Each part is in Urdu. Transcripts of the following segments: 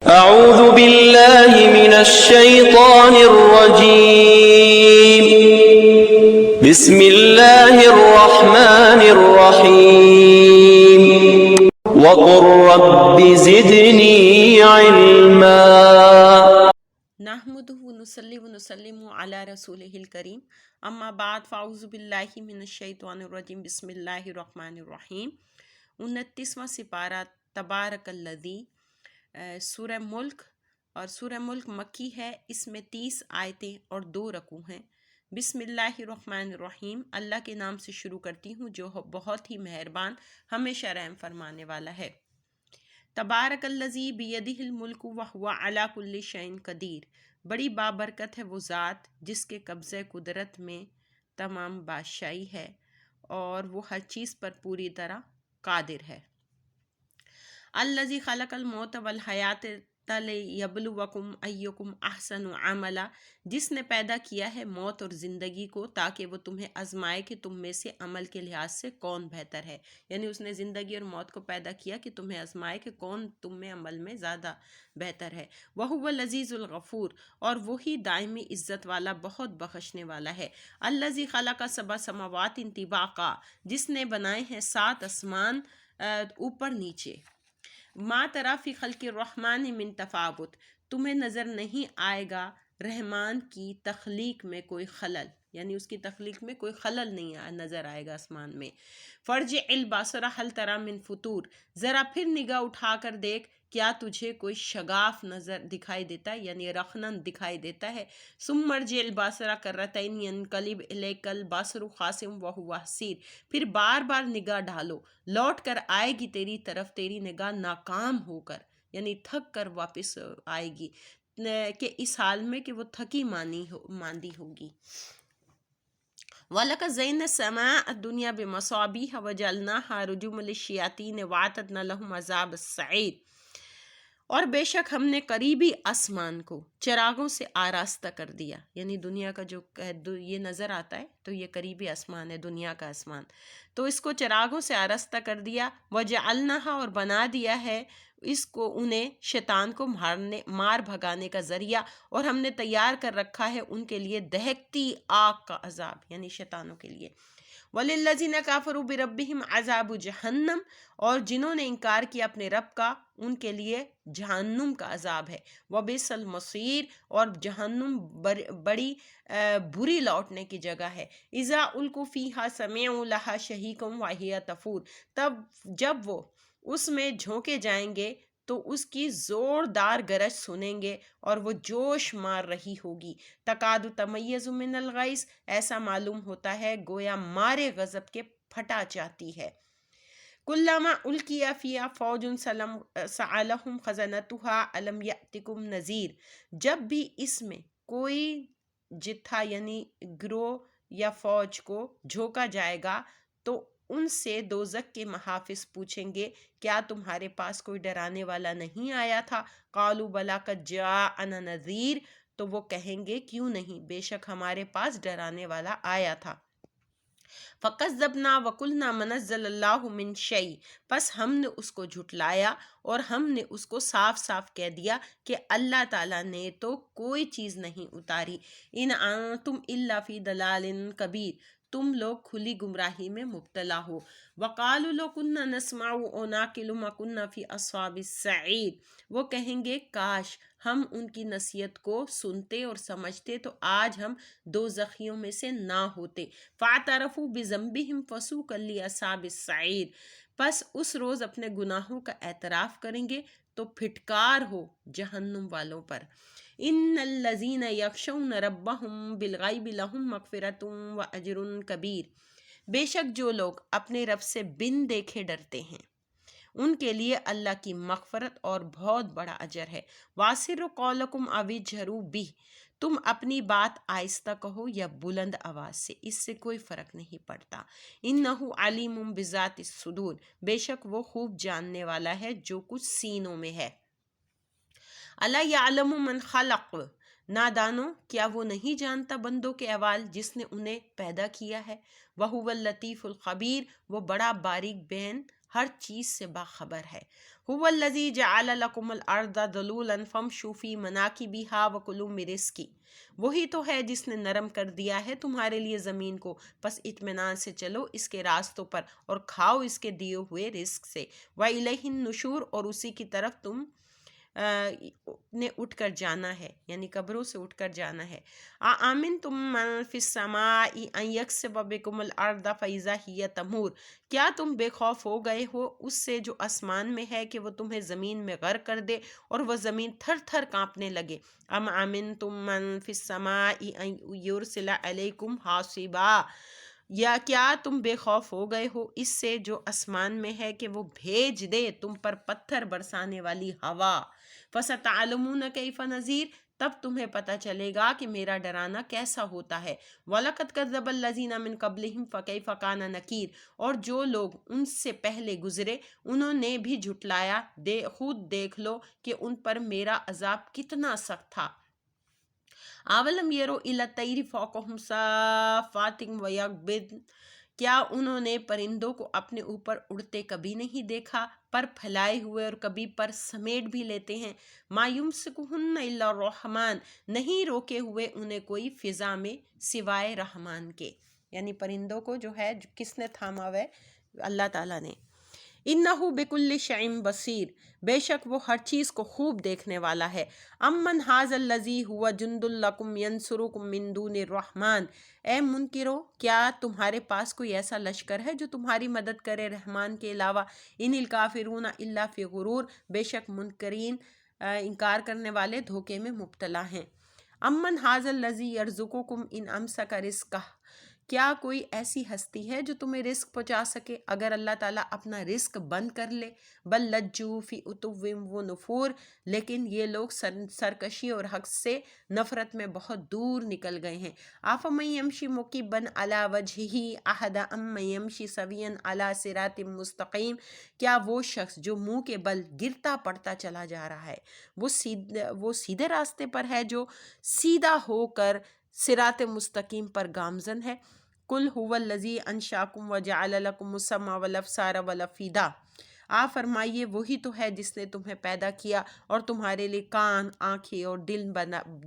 أعوذ بالله من الشيطان الرجيم بسم الله الرحمن الرحيم وقل رب زدني علما نحمده ونصلي ونسلم على رسوله الكريم اما بعد فاعوذ باللہ من الشیطان الرجیم بسم اللہ الرحمن الرحیم 29واں سپارہ تبارک الذی سورہ ملک، اور سورہ ملک مکی ہے۔ اس میں 30 آیتیں اور 2 رکوع ہیں۔ بسم اللہ الرحمن الرحیم، اللہ کے نام سے شروع کرتی ہوں جو بہت ہی مہربان، ہمیشہ رحم فرمانے والا ہے۔ تبارک الذی بیدہ الملک وہو علی کل شیء قدیر، بڑی بابرکت ہے وہ ذات جس کے قبضہ قدرت میں تمام بادشاہی ہے اور وہ ہر چیز پر پوری طرح قادر ہے۔ الذی خلق الموت والحیات لیبلوکم ایکم احسن عملا، جس نے پیدا کیا ہے موت اور زندگی کو تاکہ وہ تمہیں آزمائے کہ تم میں سے عمل کے لحاظ سے کون بہتر ہے، یعنی اس نے زندگی اور موت کو پیدا کیا کہ تمہیں آزمائے کہ کون تم میں عمل میں زیادہ بہتر ہے۔ وہو العزیز الغفور، اور وہی دائمی عزت والا بہت بخشنے والا ہے۔ الذی خلق 7 سماوات طباقا، جس نے بنائے ہیں 7 آسمان اوپر نیچے۔ ما تری فی خلق الرحمن من تفاوت، تمہیں نظر نہیں آئے گا رحمان کی تخلیق میں کوئی خلل، یعنی اس کی تخلیق میں کوئی خلل نہیں نظر آئے گا آسمان میں۔ فرجع البصر هل تری من فطور، ذرا پھر نگاہ اٹھا کر دیکھ کیا تجھے کوئی شگاف نظر دکھائی دیتا ہے، یعنی رخنن دکھائی دیتا ہے۔ ثم ارجع البصر کرتین ینقلب الیک البصر خاسئا وہو حسیر، پھر بار بار نگاہ ڈالو، لوٹ کر آئے گی تیری طرف تیری نگاہ ناکام ہو کر، یعنی تھک کر واپس آئے گی، کہ اس حال میں کہ وہ تھکی ماندی ہوگی۔ وَلَقَدْ زَيَّنَّا السَّمَاءَ الدُّنْيَا بِمَصَابِيحَ وَجَعَلْنَاهَا رُجُومًا لِلشَّيَاطِينِ وَأَعْتَدْنَا لَهُمْ عَذَابَ السَّعِيرِ، اور بے شک ہم نے قریبی آسمان کو چراغوں سے آراستہ کر دیا، یعنی دنیا کا جو یہ نظر آتا ہے تو یہ قریبی آسمان ہے، دنیا کا آسمان، تو اس کو چراغوں سے آراستہ کر دیا۔ وَجَعَلْنَاهَا، اور بنا دیا ہے اس کو انہیں شیطان کو مار بھگانے کا ذریعہ، اور ہم نے تیار کر رکھا ہے ان کے لیے دہکتی آگ کا عذاب، یعنی شیطانوں کے لیے۔ وَلِلَّذِينَ كَفَرُوا بِرَبِّهِمْ عَذَابُ جَهَنَّمَ، اور جنہوں نے انکار کیا اپنے رب کا ان کے لیے جہنم کا عذاب ہے۔ وَبِئْسَ الْمَصِيرُ، اور جہنم بڑی بری لوٹنے کی جگہ ہے۔ اِذَا أُلْقُوا فِيهَا سَمِعُوا لَهَا شَهِيقًا وَهِيَ تَفُورُ، تب جب وہ اس میں جھونکے جائیں گے تو اس کی زوردار گرج سنیں گے اور وہ جوش مار رہی ہوگی۔ تکاد تمیز من الغیظ، ایسا معلوم ہوتا ہے گویا مارے غضب کے پھٹا جاتی ہے۔ کلما القی فیہا فوج سألہم خزنتہا الم یأتکم نذیر، جب بھی اس میں کوئی جتھا یعنی گروہ یا فوج کو جھونکا جائے گا تو ان سے دوزخ کے محافظ پوچھیں گے کیا تمہارے پاس کوئی ڈرانے والا نہیں آیا تھا؟ قالوا بلی قد جاءنا نذیر، تو وہ کہیں گے کیوں نہیں، بے شک ہمارے پاس ڈرانے والا آیا تھا۔ فَكَذَّبْنَا وَقُلْنَا مَا نَزَّلَ اللَّهُ مِن شَيْءٍ، پس ہم نے اس کو جھٹلایا اور ہم نے اس کو صاف صاف کہہ دیا کہ اللہ تعالیٰ نے تو کوئی چیز نہیں اتاری۔ ان انتم الا فی ضلال کبیر، تم لوگ کھلی گمراہی میں مبتلا ہو۔ وقالوا لو كنا نسمع او نعقل ما كنا في اصحاب السعیر، وہ کہیں گے کاش ہم ان کی نصیحت کو سنتے اور سمجھتے تو آج ہم دوزخیوں میں سے نہ ہوتے۔ فاعترفوا بذنبهم فسوقا لاصحاب السعیر، پس اس روز اپنے گناہوں کا اعتراف کریں گے تو پھٹکار ہو جہنم والوں پر۔ ان الذین یخشون ربهم بالغیب لهم مغفرۃ واجر کبیر، بے شک جو لوگ اپنے رب سے بن دیکھے ڈرتے ہیں ان کے لیے اللہ کی مغفرت اور بہت بڑا اجر ہے۔ وَأَسِرُّوا قَوْلَكُمْ أَوِ اجْهَرُوا بِهِ، تم اپنی بات آہستہ کہو یا بلند آواز سے، اس سے کوئی فرق نہیں پڑتا۔ إِنَّهُ عَلِيمٌ بِذَاتِ الصُّدُورِ، بے شک وہ خوب جاننے والا ہے جو کچھ سینوں میں ہے۔ أَلَا يَعْلَمُ مَنْ خَلَقَ، نادانو کیا وہ نہیں جانتا بندوں کے احوال جس نے انہیں پیدا کیا ہے۔ وَهُوَ اللطیف الخبیر، وہ بڑا باریک بین ہر چیز سے باخبر ہے۔ هو الذی جعل لکم الارض ذلولا فامشوا فی مناکبہا وکلوا من رزقہ، وہی تو ہے جس نے نرم کر دیا ہے تمہارے لیے زمین کو، پس اطمینان سے چلو اس کے راستوں پر اور کھاؤ اس کے دیے ہوئے رزق سے۔ وَإِلَيْهِ النُّشُورُ، اور اسی کی طرف تم نے اٹھ کر جانا ہے، یعنی قبروں سے اٹھ کر جانا ہے۔ آمنتم من فی السماء ان یکسف بکم الارض فاذا ہی تمور، کیا تم بے خوف ہو گئے ہو اس سے جو آسمان میں ہے کہ وہ تمہیں زمین میں غرق کر دے اور وہ زمین تھر تھر کانپنے لگے؟ ام آمنتم من فی السماء ان یرسل علیکم حاصبا، یا کیا تم بے خوف ہو گئے ہو اس سے جو آسمان میں ہے کہ وہ بھیج دے تم پر پتھر برسانے والی ہوا؟ فَسَتَعْلَمُونَ كَيْفَ نَذِيرٌ، تب تمہیں پتہ چلے گا کہ میرا ڈرانا کیسا ہوتا ہے۔ وَلَقَدْ كَذَّبَ الَّذِينَ مِن قَبْلِهِمْ فَكَيْفَ كَانَ نَكِيرٌ، اور جو لوگ ان سے پہلے گزرے انہوں نے بھی جھٹلایا، خود دیکھ لو کہ ان پر میرا عذاب کتنا سخت تھا۔ اَوَلَمْ يَرَوْا إِلَى الطَّيْرِ فَوْقَهُمْ صَافَّاتٍ وَيَقْبِضْنَ، کیا انہوں نے پرندوں کو اپنے اوپر اڑتے کبھی نہیں دیکھا، پر پھیلائے ہوئے اور کبھی پر سمیٹ بھی لیتے ہیں؟ ما یمسکہن الا الرحمن، نہیں روکے ہوئے انہیں کوئی فضا میں سوائے رحمان کے، یعنی پرندوں کو جو ہے کس نے تھاما ہوا ہے؟ اللہ تعالیٰ نے۔ انہ بکل شیء بصیر، بے شک وہ ہر چیز کو خوب دیکھنے والا ہے۔ امن ھذا الذی ھو جند لکم ینصرکم من دون الرحمن، اے منکرو کیا تمہارے پاس کوئی ایسا لشکر ہے جو تمہاری مدد کرے رحمان کے علاوہ؟ ان الکافرون الا فی غرور، بے شک منکرین انکار کرنے والے دھوکے میں مبتلا ہیں۔ امن ھذا الذی یرزقکم ان امسک رزقہ، کیا کوئی ایسی ہستی ہے جو تمہیں رزق پہنچا سکے اگر اللہ تعالیٰ اپنا رزق بند کر لے؟ بل لجوا فی عتو و نفور، لیکن یہ لوگ سرکشی اور حق سے نفرت میں بہت دور نکل گئے ہیں۔ افمن یمشی مکبا علی وجہہ اہدی امن یمشی سویا علی صراط مستقیم، کیا وہ شخص جو منہ کے بل گرتا پڑتا چلا جا رہا ہے وہ سیدھے راستے پر ہے جو سیدھا ہو کر صراط مستقیم پر گامزن ہے؟ قل هو الذی انشاکم وجعل لکم السمع والابصار والافئدہ، آپ فرمائیے وہی تو ہے جس نے تمہیں پیدا کیا اور تمہارے لیے کان، آنکھیں اور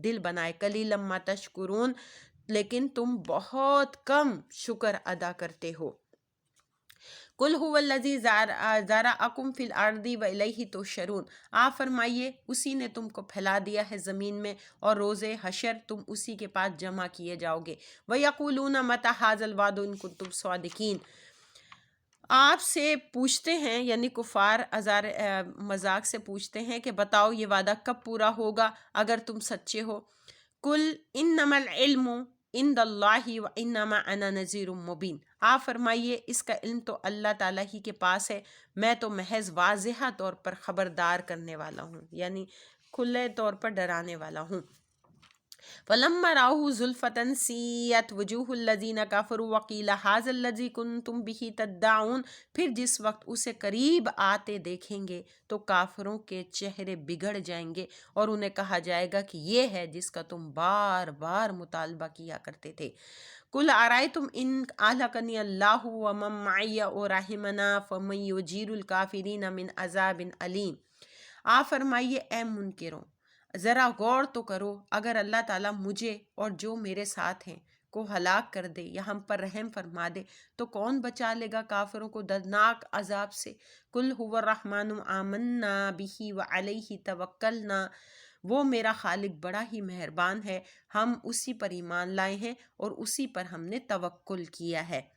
دل بنائے۔ قلیلا ما تشکرون، لیکن تم بہت کم شکر ادا کرتے ہو۔ قل هو الذی ذرأکم فی الارض والیہ تحشرون، آپ فرمائیے اسی نے تم کو پھیلا دیا ہے زمین میں اور روز حشر تم اسی کے پاس جمع کیے جاؤ گے۔ وَیَقُولُونَ مَتَى هَٰذَا الْوَعْدُ إِن كُنتُمْ صَادِقِینَ، آپ سے پوچھتے ہیں، یعنی کفار مذاق سے پوچھتے ہیں کہ بتاؤ یہ وعدہ کب پورا ہوگا اگر تم سچے ہو۔ قل انما العلم عند اللہ وانما انا نذیر مبین، آپ فرمائیے اس کا علم تو اللہ تعالیٰ ہی کے پاس ہے، میں تو محض واضح طور پر خبردار کرنے والا ہوں، یعنی کھلے طور پر ڈرانے والا ہوں۔ فَلَمَّا رَأَوْهُ زُلْفَةً سِیَّتْ وُجُوهُ الَّذِینَ كَفَرُوا وَقِیلَ هَٰذَا الَّذِی کُنتُم بِهِ تَدَّعُونَ، پھر جس وقت اسے قریب آتے دیکھیں گے تو کافروں کے چہرے بگڑ جائیں گے اور انہیں کہا جائے گا کہ یہ ہے جس کا تم بار بار مطالبہ کیا کرتے تھے۔ قُلْ أَرَأَیْتُمْ إِنْ أَهْلَكَنِیَ اللَّهُ وَمَن مَّعِیَ وَرَحِمَنَا فَمَن یُجِیرُ الْکَافِرِینَ مِنْ عَذَابٍ أَلِیمٍ، آپ فرمائیے اے منکروں ذرا غور تو کرو، اگر اللہ تعالیٰ مجھے اور جو میرے ساتھ ہیں کو ہلاک کر دے یا ہم پر رحم فرما دے تو کون بچا لے گا کافروں کو دردناک عذاب سے؟ قل هو الرحمن آمنا بہ وعلیہ توکلنا، وہ میرا خالق بڑا ہی مہربان ہے، ہم اسی پر ایمان لائے ہیں اور اسی پر ہم نے توکل کیا ہے۔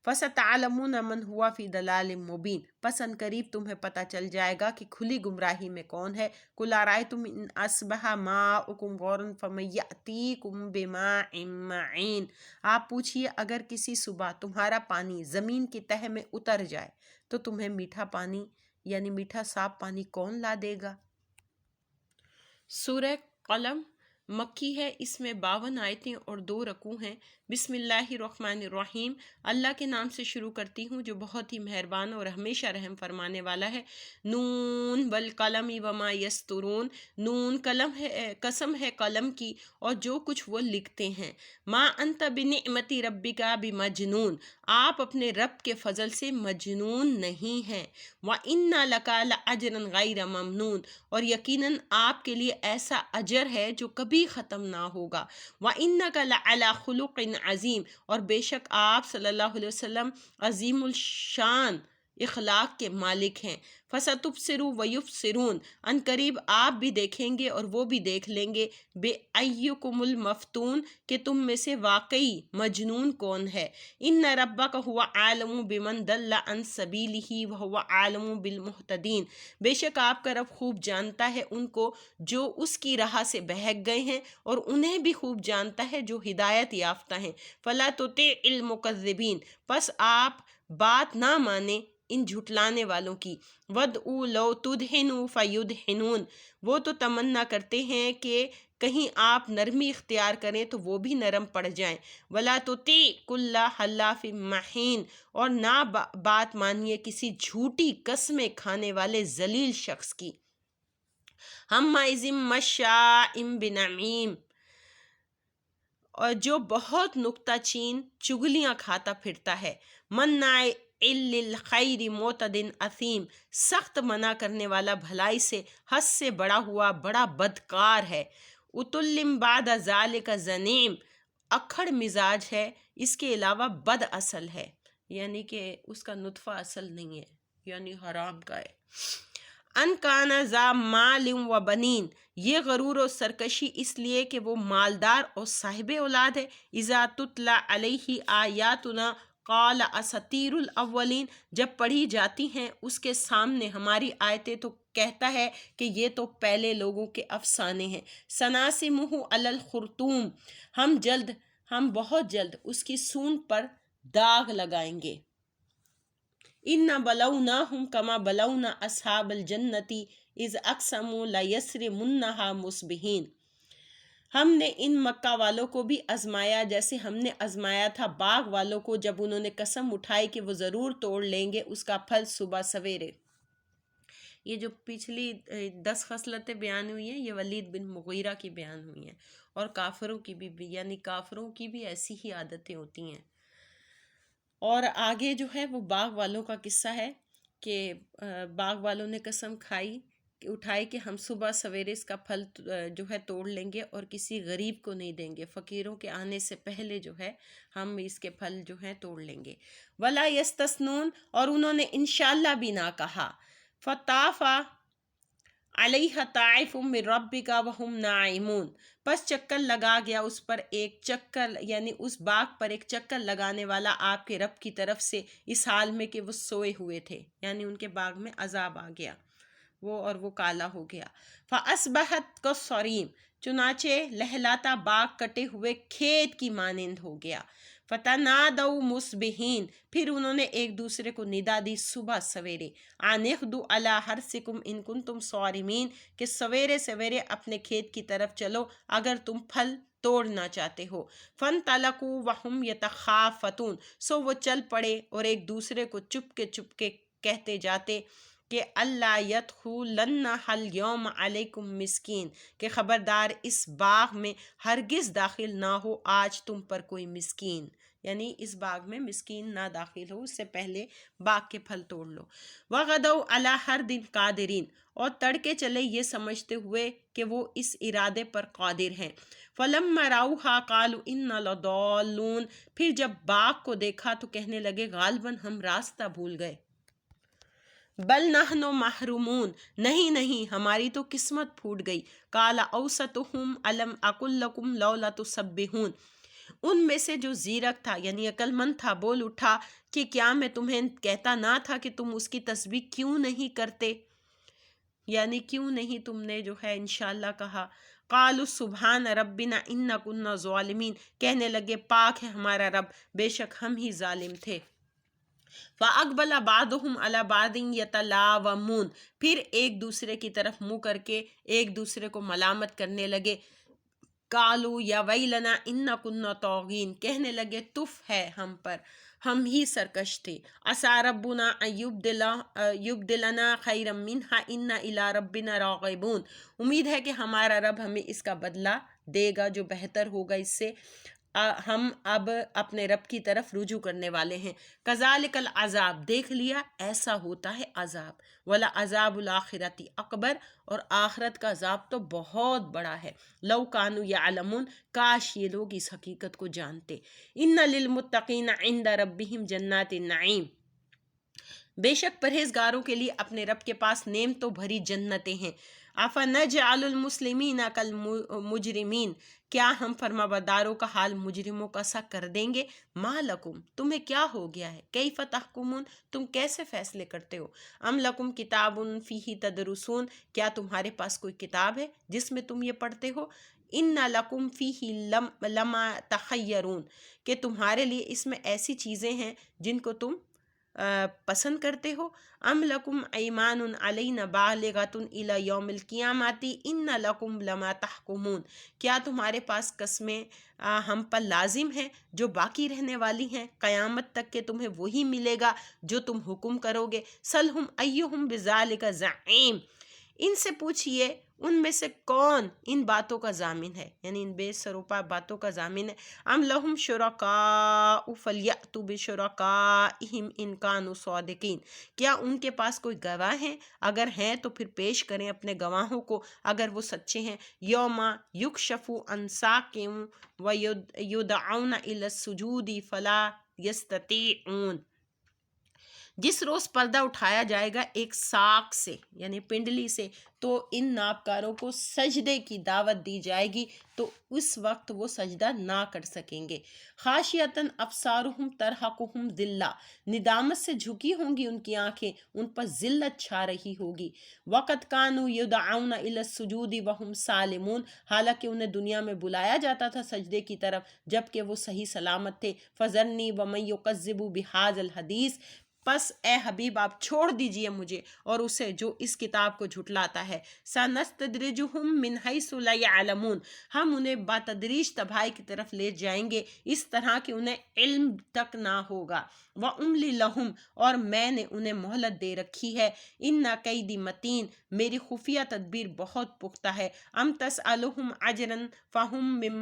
فَسَتَعْلَمُونَ مَنْ هُوَ فِي ضَلَالٍ مُّبِينٍ، پس ان قریب تمہیں پتہ چل جائے گا کہ کھلی گمراہی میں کون ہے۔ قُلْ أَرَأَیْتُمْ إِنْ أَصْبَحَ مَاؤُکُمْ غَوْرًا فَمَن یَأْتِیکُم بِمَاءٍ مَّعِینٍ، آپ پوچھئے اگر کسی صبح تمہارا پانی زمین کی تہہ میں اتر جائے تو تمہیں میٹھا پانی یعنی میٹھا صاف پانی کون لا دے گا؟ سورہ قلم مکی ہے، اس میں 52 آیتیں اور 2 رکوع ہیں۔ بسم اللہ الرحمن الرحیم، اللہ کے نام سے شروع کرتی ہوں جو بہت ہی مہربان اور ہمیشہ رحم فرمانے والا ہے۔ نون والقلم وما یسطرون، نون قلم ہے، قسم ہے قلم کی اور جو کچھ وہ لکھتے ہیں۔ ما انت بنعمت ربک بمجنون، آپ اپنے رب کے فضل سے مجنون نہیں ہیں۔ وَإِنَّ لَكَ لَأَجْرًا غَيْرَ مَمْنُونٍ، اور یقیناً آپ کے لیے ایسا اجر ہے جو کبھی ختم نہ ہوگا۔ وَإِنَّكَ لَعَلَىٰ خُلُقٍ عظیم، اور بے شک آپ صلی اللہ علیہ وسلم عظیم الشان اخلاق کے مالک ہیں۔ فَسَتُبْصِرُ وَيُبْصِرُونَ، ان قریب آپ بھی دیکھیں گے اور وہ بھی دیکھ لیں گے۔ بِأَيُّكُمُ الْمَفْتُونُ، کہ تم میں سے واقعی مجنون کون ہے۔ إِنَّ رَبَّكَ هُوَ أَعْلَمُ بِمَنْ ضَلَّ عَنْ سَبِيلِهِ وَهُوَ أَعْلَمُ بِالْمُهْتَدِينَ، بے شک آپ کا رب خوب جانتا ہے ان کو جو اس کی راہ سے بہک گئے ہیں، اور انہیں بھی خوب جانتا ہے جو ہدایت یافتہ ہیں۔ فَلَا تُطِعِ الْمُكَذِّبِينَ، پس آپ بات نہ مانیں ان جھٹلانے والوں کی۔ وَدْعُوا لَوْ تُدْہِنُوا فَيُدْہِنُونَ، وہ تو تمنا کرتے ہیں کہ کہیں آپ نرمی اختیار کریں تو وہ بھی نرم پڑ جائیں۔ وَلَا تُطِعْ كُلَّ حَلَّافٍ مَّہِینٍ، اور نہ بات مانیے کسی جھوٹی قسمیں کھانے والے ذلیل شخص کی۔ ہَمَّازٍ مَّشَّاءٍ بِنَمِیمٍ، اور جو بہت نکتہ چین چگلیاں کھاتا پھرتا ہے۔ مناع للخیر معتد اثیم، سخت منع کرنے والا بھلائی سے، حد سے بڑا ہوا بڑا بدکار ہے۔ عتل بعد ذالک زنیم، اکھڑ مزاج ہے، اس کے علاوہ بد اصل ہے، یعنی کہ اس کا نطفہ اصل نہیں ہے، یعنی حرام کا ہے۔ ان کانا ذا مال و بنین، یہ غرور و سرکشی اس لیے کہ وہ مالدار اور صاحب اولاد ہے۔ اذا تتلا علیہ آیاتنا قال اساطیر الاولین، جب پڑھی جاتی ہیں اس کے سامنے ہماری آیتیں تو کہتا ہے کہ یہ تو پہلے لوگوں کے افسانے ہیں۔ سناسمہ علی الخرطوم، ہم بہت جلد اس کی سونڈ پر داغ لگائیں گے۔ اِنَّ بَلَوْنَاهُمْ كَمَا بَلَوْنَا أَصْحَابَ الْجَنَّةِ إِذْ أَقْسَمُوا لَيَصْرِمُنَّهَا مُصْبِحِينَ، ہم نے ان مکہ والوں کو بھی آزمایا جیسے ہم نے آزمایا تھا باغ والوں کو جب انہوں نے قسم اٹھائی کہ وہ ضرور توڑ لیں گے اس کا پھل صبح سویرے۔ یہ جو پچھلی 10 خصلتیں بیان ہوئی ہیں یہ ولید بن مغیرہ کی بیان ہوئی ہیں، اور کافروں کی بھی، یعنی کافروں کی بھی ایسی ہی عادتیں ہوتی ہیں۔ اور آگے جو ہے وہ باغ والوں کا قصہ ہے کہ باغ والوں نے قسم اٹھائی کہ ہم صبح سویرے اس کا پھل جو ہے توڑ لیں گے اور کسی غریب کو نہیں دیں گے، فقیروں کے آنے سے پہلے جو ہے ہم اس کے پھل جو ہیں توڑ لیں گے۔ ولا یستثنون، اور انہوں نے انشاءاللہ بھی نہ کہا۔ فطاف علیہ طائف من ربک وہم نائمون، پس چکر لگا گیا اس پر ایک چکر، یعنی اس باغ پر ایک چکر لگانے والا آپ کے رب کی طرف سے، اس حال میں کہ وہ سوئے ہوئے تھے، یعنی ان کے باغ میں عذاب آ گیا وہ کالا ہو گیا۔ فَأَصْبَحَتْ كَالصَّرِيمِ، چنانچہ لہلاتا باغ کٹے ہوئے کھیت کی مانند ہو گیا۔ فَتَنَادَوْا مُصْبِحِينَ، پھر انہوں نے ایک دوسرے کو ندا دی صبح سویرے۔ أَنِ اغْدُوا عَلَىٰ حَرْثِكُمْ إِن كُنتُمْ صَارِمِينَ، کہ سویرے سویرے اپنے کھیت کی طرف چلو اگر تم پھل توڑنا چاہتے ہو۔ فَانْطَلَقُوا وَهُمْ يَتَخَافَتُونَ، سو وہ چل پڑے اور ایک دوسرے کو چپ کے کہتے جاتے کہ اللہ يَدْخُلَنَّهَا الْيَوْمَ عَلَيْكُمْ مسکین، کہ خبردار اس باغ میں ہرگز داخل نہ ہو آج تم پر کوئی مسکین، یعنی اس باغ میں مسکین نہ داخل ہو، اس سے پہلے باغ کے پھل توڑ لو۔ وَغَدَوْا عَلَىٰ حَرْدٍ قَادِرِينَ، اور تڑکے چلے یہ سمجھتے ہوئے کہ وہ اس ارادے پر قادر ہیں۔ فَلَمَّا رَأَوْهَا قَالُوا إِنَّا لَضَالُّونَ، پھر جب باغ کو دیکھا تو کہنے لگے غالباً ہم راستہ بھول گئے۔ بل نحن محرومون، نہیں ہماری تو قسمت پھوٹ گئی۔ قال اوسطهم الم اقل لکم لولا تسبحون، ان میں سے جو زیرک تھا یعنی عقل مند تھا بول اٹھا کہ کیا میں تمہیں کہتا نہ تھا کہ تم اس کی تسبیح کیوں نہیں کرتے، یعنی کیوں نہیں تم نے جو ہے انشاءاللہ کہا۔ قالوا سبحان ربنا انا كنا ظالمین، کہنے لگے پاک ہے ہمارا رب بے شک ہم ہی ظالم تھے۔ فَأَقْبَلَ بَعْضُهُمْ عَلَىٰ بَعْضٍ يَتَلَاوَمُونَ، پھر ایک دوسرے کی طرف منہ کر کے ایک دوسرے کو ملامت کرنے لگے۔ قالو یا ویلنا انا کنا طاغین، کہنے لگے تف ہے ہم پر، ہم ہی سرکش تھے. عسیٰ ربنا ان یبدلنا خیرا منہا انا الی ربنا راغبون، امید ہے کہ ہمارا رب ہمیں اس کا بدلہ دے گا جو بہتر ہوگا اس سے، ہم اب اپنے رب کی طرف رجوع کرنے والے ہیں. کذالک العذاب، دیکھ لیا ایسا ہوتا ہے عذاب. ولعذاب الآخرۃ اکبر، اور آخرت کا عذاب تو بہت بڑا ہے. لو کانوا یعلمون، کاش یہ لوگ اس حقیقت کو جانتے. ان للمتقین عند ربہم جنات النعیم، بے شک پرہیزگاروں کے لیے اپنے رب کے پاس نعمتوں بھری جنتیں ہیں. افنجعل المسلمین کالمجرمین، کیا ہم فرمانبرداروں کا حال مجرموں کا سا کر دیں گے. ما لکم، تمہیں کیا ہو گیا ہے. کیف تحکمون، تم کیسے فیصلے کرتے ہو. ام لکم کتاب فیہ تدرسون، کیا تمہارے پاس کوئی کتاب ہے جس میں تم یہ پڑھتے ہو. ان لکم فیہ لما تخیرون، کہ تمہارے لیے اس میں ایسی چیزیں ہیں جن کو تم پسند کرتے ہو. ام لکم ایمان علینا بالغۃ الی یوم القیامۃ ان لکم لما تحکمون، کیا تمہارے پاس قسمیں ہم پر لازم ہیں جو باقی رہنے والی ہیں قیامت تک، کہ تمہیں وہی ملے گا جو تم حکم کرو گے. سلہم ایہم بذالک زعیم، ان سے پوچھئے ان میں سے کون ان باتوں کا ضامن ہے، یعنی ان بے سروپا باتوں کا ضامن ہے. ام لہم شرکاء فلیأتوا بشرکائہم ان کانوا صادقین، کیا ان کے پاس کوئی گواہ ہیں، اگر ہیں تو پھر پیش کریں اپنے گواہوں کو اگر وہ سچے ہیں. یوم یکشف عن ساق ویدعون الی السجود فلا یستطیعون، جس روز پردہ اٹھایا جائے گا ایک ساق سے یعنی پنڈلی سے، تو ان ناپکاروں کو سجدے کی دعوت دی جائے گی تو اس وقت وہ سجدہ نہ کر سکیں گے. خاشعۃ ابصارہم ترہقہم ذلہ، ندامت سے جھکی ہوں گی ان کی آنکھیں، ان پر ذلت چھا رہی ہوگی. وقد کانوا یدعون الی السجود وہم سالمون، حالانکہ انہیں دنیا میں بلایا جاتا تھا سجدے کی طرف جبکہ وہ صحیح سلامت تھے. فذرنی ومن یکذب بہذا الحدیث، پس اے حبیب آپ چھوڑ دیجئے مجھے اور اسے جو اس کتاب کو جھٹلاتا ہے. سنستدرجہم من حیث لا یعلمون، ہم انہیں بتدریج تباہی کی طرف لے جائیں گے اس طرح کہ انہیں علم تک نہ ہوگا. واملی لہم، اور میں نے انہیں مہلت دے رکھی ہے. ان کیدی متین، میری خفیہ تدبیر بہت پختہ ہے. ام تسألہم اجرا فہم من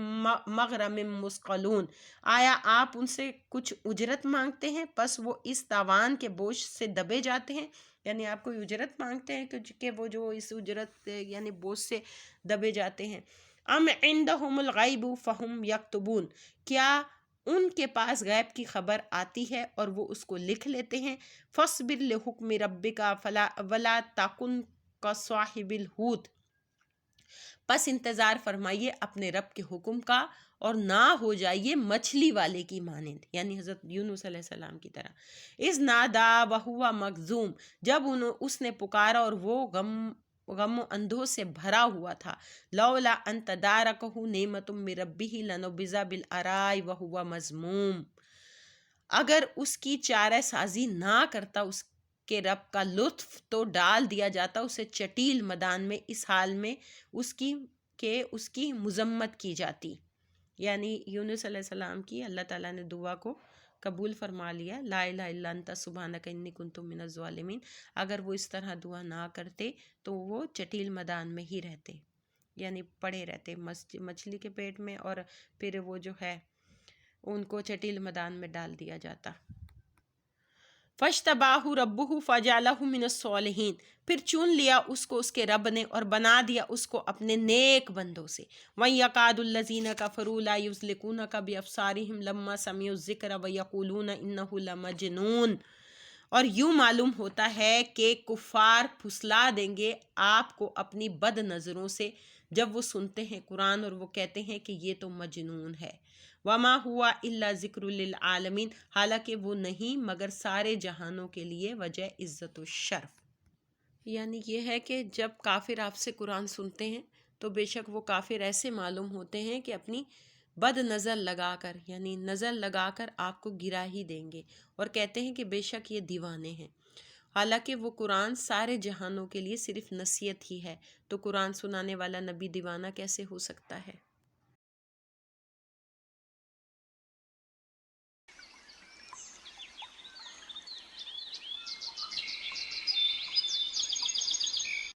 مغرم مثقلون، آیا آپ ان سے کچھ اجرت مانگتے ہیں پس وہ اس تاوان کے بوجھ سے دبے جاتے ہیں، یعنی آپ کوئی اجرت مانگتے ہیں کہ وہ جو اس اجرت یعنی بوجھ سے دبے جاتے ہیں. ام عندہم الغیب فہم یکتبون، کیا ان کے پاس غیب کی خبر آتی ہے اور وہ اس کو لکھ لیتے ہیں. فاصبر لحکم ربک ولا تکن کصاحب الحوت، پس انتظار فرمائیے اپنے رب کے حکم کا اور نہ ہو جائیے مچھلی والے کی مانند، یعنی حضرت یونس علیہ السلام کی طرح. اذ نادا وہو مکظوم، جب اس نے پکارا اور وہ غم و اندوہ سے بھرا ہوا تھا. لولا ان تدارکہ نعمت من ربہ لنبذ بالعراء وہو مذموم، اگر اس کی چارہ سازی نہ کرتا اس کے رب کا لطف تو ڈال دیا جاتا اسے چٹیل میدان میں اس حال میں اس کی مذمت کی جاتی. یعنی یونس علیہ السلام کی اللہ تعالیٰ نے دعا کو قبول فرما لیا، لا الہ الا انت سبحانک انی کنت من الظالمین. اگر وہ اس طرح دعا نہ کرتے تو وہ چٹیل میدان میں ہی رہتے، یعنی پڑے رہتے مچھلی کے پیٹ میں، اور پھر وہ جو ہے ان کو چٹیل میدان میں ڈال دیا جاتا. فاجتباہ ربہ فجعلہ من الصالحین، پھر چن لیا اس کو اس کے رب نے اور بنا دیا اس کو اپنے نیک بندوں سے. وَيَقَادُ الَّذِينَ كَفَرُوا لَا يُزْلِقُونَكَ بِأَبْصَارِهِمْ لَمَّا سَمِعُوا الذِّكْرَ وَيَقُولُونَ إِنَّهُ لَمَجْنُونٌ، اور یوں معلوم ہوتا ہے کہ کفار پھسلا دیں گے آپ کو اپنی بد نظروں سے جب وہ سنتے ہیں قرآن اور وہ کہتے ہیں کہ یہ تو مجنون ہے. وما ہوا الا ذکر للعالمین، حالانکہ وہ نہیں مگر سارے جہانوں کے لیے وجہ عزت و شرف. یعنی یہ ہے کہ جب کافر آپ سے قرآن سنتے ہیں تو بے شک وہ کافر ایسے معلوم ہوتے ہیں کہ اپنی بد نظر لگا کر یعنی نظر لگا کر آپ کو گرا ہی دیں گے اور کہتے ہیں کہ بے شک یہ دیوانے ہیں، حالانکہ وہ قرآن سارے جہانوں کے لیے صرف نصیحت ہی ہے. تو قرآن سنانے والا نبی دیوانہ کیسے ہو سکتا ہے؟